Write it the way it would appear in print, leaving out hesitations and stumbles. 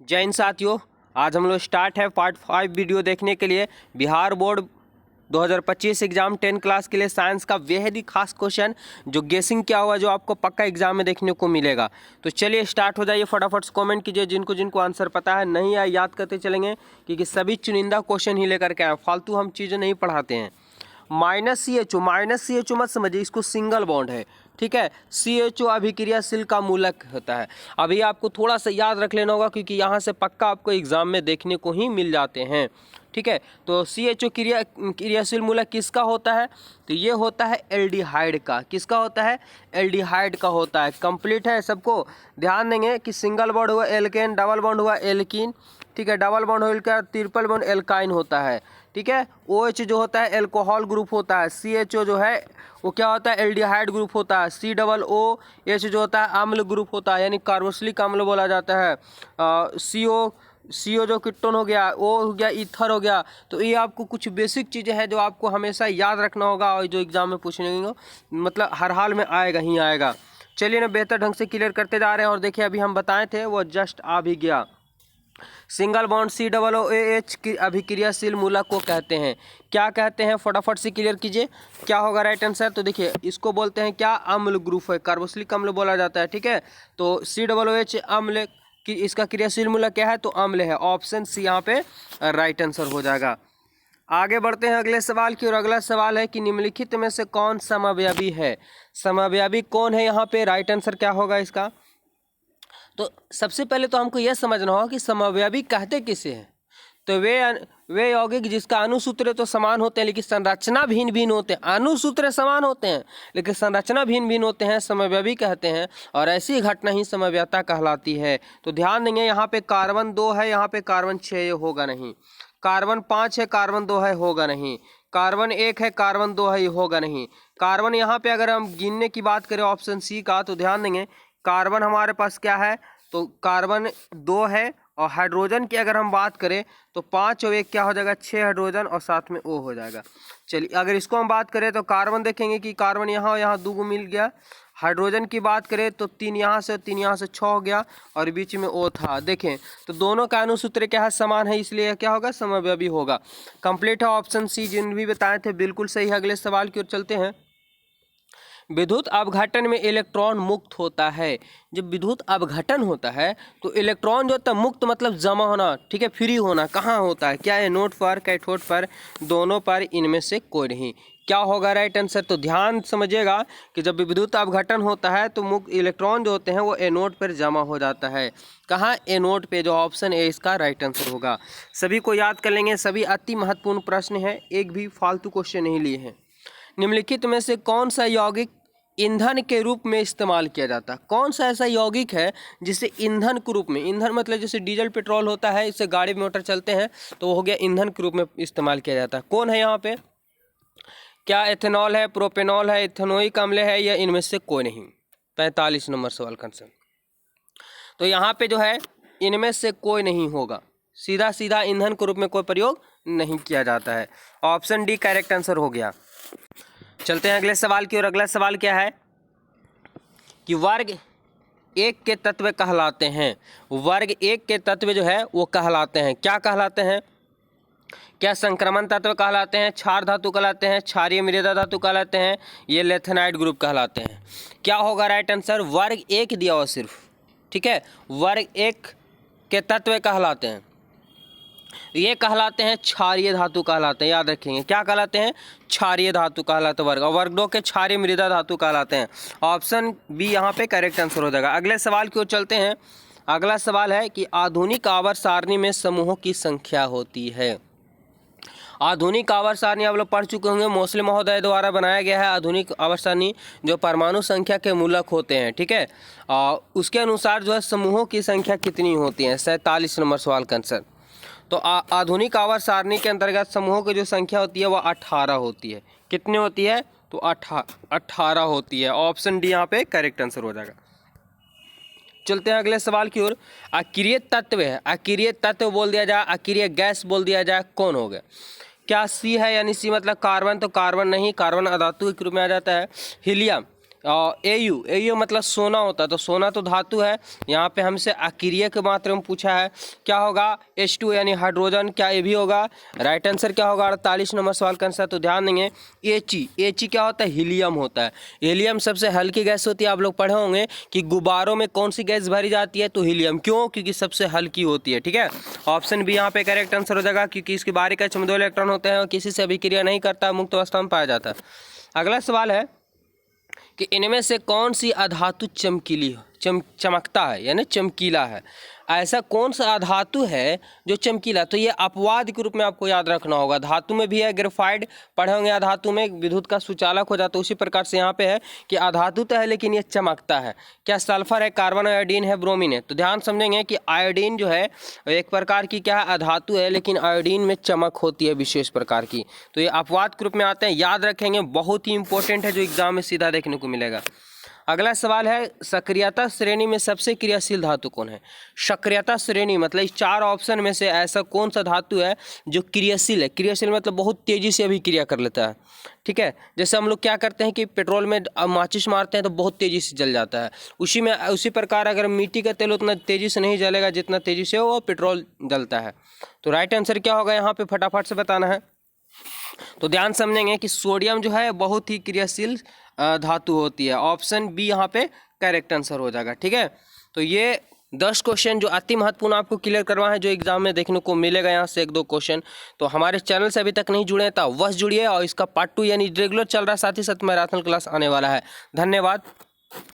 जय हिंद साथियों, आज हम लोग स्टार्ट है पार्ट 5 वीडियो देखने के लिए। बिहार बोर्ड 2025 एग्जाम 10 क्लास के लिए साइंस का बेहद ही खास क्वेश्चन जो गेसिंग क्या हुआ, जो आपको पक्का एग्जाम में देखने को मिलेगा। तो चलिए स्टार्ट हो जाइए, फटाफट से कमेंट कीजिए जिनको जिनको आंसर पता है। नहीं आए याद करते चलेंगे क्योंकि सभी चुनिंदा क्वेश्चन ही लेकर के आए, फालतू हम चीज़ें नहीं पढ़ाते हैं। माइनस सी एच ओ मत समझिए, इसको सिंगल बॉन्ड है, ठीक है। सी एच ओ अभिक्रियाशील का मूलक होता है। अभी आपको थोड़ा सा याद रख लेना होगा क्योंकि यहाँ से पक्का आपको एग्जाम में देखने को ही मिल जाते हैं, ठीक है। तो सी एच ओ क्रियाशील मूलक किसका होता है? तो ये होता है एल्डिहाइड का। किसका होता है? एल्डिहाइड का होता है। कंप्लीट है सबको? ध्यान देंगे कि सिंगल बॉन्ड हुआ एल्केन, डबल बॉन्ड हुआ एल्कीन, ठीक है। डबल बॉन्ड होकर ट्रिपल बॉन्ड एल्काइन होता है, ठीक है। ओ एच जो होता है एल्कोहल ग्रुप होता है। सी एच ओ जो है वो क्या होता है? एल्डिहाइड ग्रुप होता है। सी डबल ओ एच जो होता है अम्ल ग्रुप होता है, यानी कार्बोक्सिलिक अम्ल बोला जाता है। सी ओ जो कीटोन हो गया, ओ हो गया ईथर हो गया। तो ये आपको कुछ बेसिक चीज़ें हैं जो आपको हमेशा याद रखना होगा और जो एग्जाम में पूछने को मतलब हर हाल में आएगा ही आएगा। चलिए ना बेहतर ढंग से क्लियर करते जा रहे हैं। और देखिए अभी हम बताए थे वो जस्ट आ भी गया। Single bond C double O H की अभिक्रियाशील मूलक को कहते हैं। क्या कहते हैं? फटाफट से क्लियर कीजिए, क्या होगा राइट आंसर? तो देखिए इसको बोलते हैं क्या? अम्ल ग्रुप है, कार्बोक्सिलिक अम्ल बोला जाता है, ठीक है। तो सी डबल ओ एच अम्ल की इसका क्रियाशील मूलक क्या है? तो अम्ल है। ऑप्शन सी यहाँ पे राइट आंसर हो जाएगा। आगे बढ़ते हैं अगले सवाल की ओर। अगला सवाल है कि निम्नलिखित में से कौन समव्ययी है? समव्ययी कौन है यहाँ पे? राइट आंसर क्या होगा इसका? तो सबसे पहले तो हमको यह समझना होगा कि समव्ययी कहते किसे हैं। तो वे यौगिक जिसका अणुसूत्र तो समान होते हैं लेकिन संरचना भिन्न भिन्न होते हैं। अणुसूत्र समान होते हैं लेकिन संरचना भिन्न भिन्न होते हैं, समव्ययी कहते हैं। और ऐसी घटना ही समव्ययता कहलाती है। तो ध्यान देंगे, यहाँ पे कार्बन 2 है, यहाँ पे कार्बन 6 है, होगा नहीं। कार्बन 5 है, कार्बन 2 है, होगा नहीं। कार्बन 1 है, कार्बन 2 है, होगा नहीं। कार्बन यहाँ पे अगर हम गिनने की बात करें ऑप्शन सी का, तो ध्यान देंगे कार्बन हमारे पास क्या है? तो कार्बन 2 है। और हाइड्रोजन की अगर हम बात करें तो 5 और 1 क्या हो जाएगा? 6 हाइड्रोजन और साथ में O हो जाएगा। चलिए अगर इसको हम बात करें तो कार्बन देखेंगे कि कार्बन यहाँ और यहाँ 2 को मिल गया। हाइड्रोजन की बात करें तो 3 यहाँ से 3 यहाँ से 6 हो गया और बीच में O था। देखें तो दोनों का अणुसूत्र क्या है? समान है, इसलिए क्या होगा? समव्ययी होगा। कंप्लीट है ऑप्शन सी, जिन भी बताए थे बिल्कुल सही है। अगले सवाल की ओर चलते हैं। विद्युत अपघटन में इलेक्ट्रॉन मुक्त होता है। जब विद्युत अपघटन होता है तो इलेक्ट्रॉन जो होता है मुक्त मतलब जमा होना, ठीक है, फ्री होना। कहाँ होता है? क्या एनोड पर, कैथोड पर, दोनों पर, इनमें से कोई नहीं। क्या होगा राइट आंसर? तो ध्यान समझिएगा कि जब विद्युत अपघटन होता है तो मुक्त इलेक्ट्रॉन जो होते हैं वो एनोड पर जमा हो जाता है। कहाँ? एनोड पे। जो ऑप्शन ए इसका राइट आंसर होगा। सभी को याद कर लेंगे, सभी अति महत्वपूर्ण प्रश्न है, एक भी फालतू क्वेश्चन नहीं लिए हैं। निम्नलिखित में से कौन सा यौगिक ईंधन के रूप में इस्तेमाल किया जाता है? कौन सा ऐसा यौगिक है जिसे ईंधन के रूप में, ईंधन मतलब जैसे डीजल पेट्रोल होता है, इससे गाड़ी मोटर चलते हैं, तो वो हो गया ईंधन के रूप में इस्तेमाल किया जाता है। कौन है यहाँ पे? क्या एथेनॉल है, प्रोपेनॉल है, इथेनोइक अम्ल है, या इनमें से कोई नहीं? 45 नंबर सवाल का आंसर। तो यहाँ पे जो है इनमें से कोई नहीं होगा। सीधा सीधा ईंधन के रूप में कोई प्रयोग नहीं किया जाता है। ऑप्शन डी करेक्ट आंसर हो गया। चलते हैं अगले सवाल की ओर। अगला सवाल क्या है कि वर्ग 1 के तत्व कहलाते हैं। वर्ग 1 के तत्व जो है वो कहलाते हैं, क्या कहलाते हैं? क्या संक्रमण तत्व कहलाते हैं, क्षार धातु कहलाते हैं, क्षारीय मृदा धातु कहलाते हैं, ये लेथेनाइड ग्रुप कहलाते हैं? क्या होगा राइट आंसर? वर्ग 1 दिया हुआ सिर्फ, ठीक है। वर्ग 1 के तत्व कहलाते हैं, ये कहलाते हैं क्षारीय धातु कहलाते हैं। याद रखेंगे क्या कहलाते हैं? क्षारीय धातु कहलाते हैं वर्ग। और वर्ग 2 के क्षारीय मृदा धातु कहलाते हैं। ऑप्शन बी यहाँ पे करेक्ट आंसर हो जाएगा। अगले सवाल की ओर चलते हैं। अगला सवाल है कि आधुनिक आवर्त सारणी में समूहों की संख्या होती है। आधुनिक आवर्त सारणी आप लोग पढ़ चुके होंगे, मोस्ले महोदय द्वारा बनाया गया है आधुनिक आवर्त सारणी, जो परमाणु संख्या के मूलक होते हैं, ठीक है। उसके अनुसार जो है समूहों की संख्या कितनी होती है? 47 नंबर सवाल का आंसर। तो आधुनिक आवर्त सारणी के अंतर्गत समूहों की जो संख्या होती है वह 18 होती है। कितनी होती है? तो 18 होती है। ऑप्शन डी यहाँ पे करेक्ट आंसर हो जाएगा। चलते हैं अगले सवाल की ओर। अक्रिय तत्व है, अक्रिय तत्व बोल दिया जाए, अक्रिय गैस बोल दिया जाए, कौन हो गया? क्या सी है? यानी सी मतलब कार्बन, तो कार्बन नहीं, कार्बन अधातु के रूप में आ जाता है। हीलियम, एयू मतलब सोना होता है, तो सोना तो धातु है। यहाँ पे हमसे अक्रिय के मात्रा में पूछा है, क्या होगा H2 यानी हाइड्रोजन, क्या ये भी होगा? राइट आंसर क्या होगा 48 नंबर सवाल का आंसर? तो ध्यान देंगे He क्या होता है? हीलियम होता है। हीलियम सबसे हल्की गैस होती है। आप लोग पढ़े होंगे कि गुब्बारों में कौन सी गैस भरी जाती है? तो हीलियम। क्यों? क्योंकि सबसे हल्की होती है। ठीक है, ऑप्शन बी यहाँ पे करेक्ट आंसर हो जाएगा, क्योंकि इसकी बाहरी कक्षा में 2 इलेक्ट्रॉन होते हैं और किसी से अभिक्रिया नहीं करता, मुक्त अवस्था में पाया जाता है। अगला सवाल है कि इनमें से कौन सी अधातु चमकता है यानी चमकीला है? ऐसा कौन सा अधातु है जो चमकीला? तो ये अपवाद के रूप में आपको याद रखना होगा। धातु में भी है ग्रेफाइट, पढ़े होंगे अधातु में विद्युत का सुचालक हो जाता है, उसी प्रकार से यहाँ पे है कि अधातु तो है लेकिन ये चमकता है। क्या सल्फर है, कार्बन, आयोडीन है, ब्रोमीन है? तो ध्यान समझेंगे कि आयोडीन जो है एक प्रकार की क्या है? अधातु है, लेकिन आयोडीन में चमक होती है विशेष प्रकार की। तो ये अपवाद के रूप में आते हैं, याद रखेंगे, बहुत ही इंपॉर्टेंट है, जो एग्जाम में सीधा देखने को मिलेगा। अगला सवाल है, सक्रियता श्रेणी में सबसे क्रियाशील धातु कौन है? सक्रियता श्रेणी मतलब इस 4 ऑप्शन में से ऐसा कौन सा धातु है जो क्रियाशील है? क्रियाशील मतलब बहुत तेजी से अभिक्रिया कर लेता है। ठीक है, जैसे हम लोग क्या करते हैं कि पेट्रोल में माचिस मारते हैं तो बहुत तेजी से जल जाता है, उसी प्रकार अगर मिट्टी का तेल उतना तेजी से नहीं जलेगा जितना तेजी से वो पेट्रोल जलता है। तो राइट आंसर क्या होगा यहाँ पे फटाफट से बताना है। तो ध्यान समझेंगे कि सोडियम जो है बहुत ही क्रियाशील धातु होती है। ऑप्शन बी यहाँ पे करेक्ट आंसर हो जाएगा। ठीक है, तो ये 10 क्वेश्चन जो अति महत्वपूर्ण आपको क्लियर करवा है, जो एग्जाम में देखने को मिलेगा, यहाँ से 1-2 क्वेश्चन। तो हमारे चैनल से अभी तक नहीं जुड़े हैं तो अवश्य जुड़िए, और इसका पार्ट 2 यानी रेगुलर चल रहा है, साथ ही साथ मैराथन क्लास आने वाला है। धन्यवाद।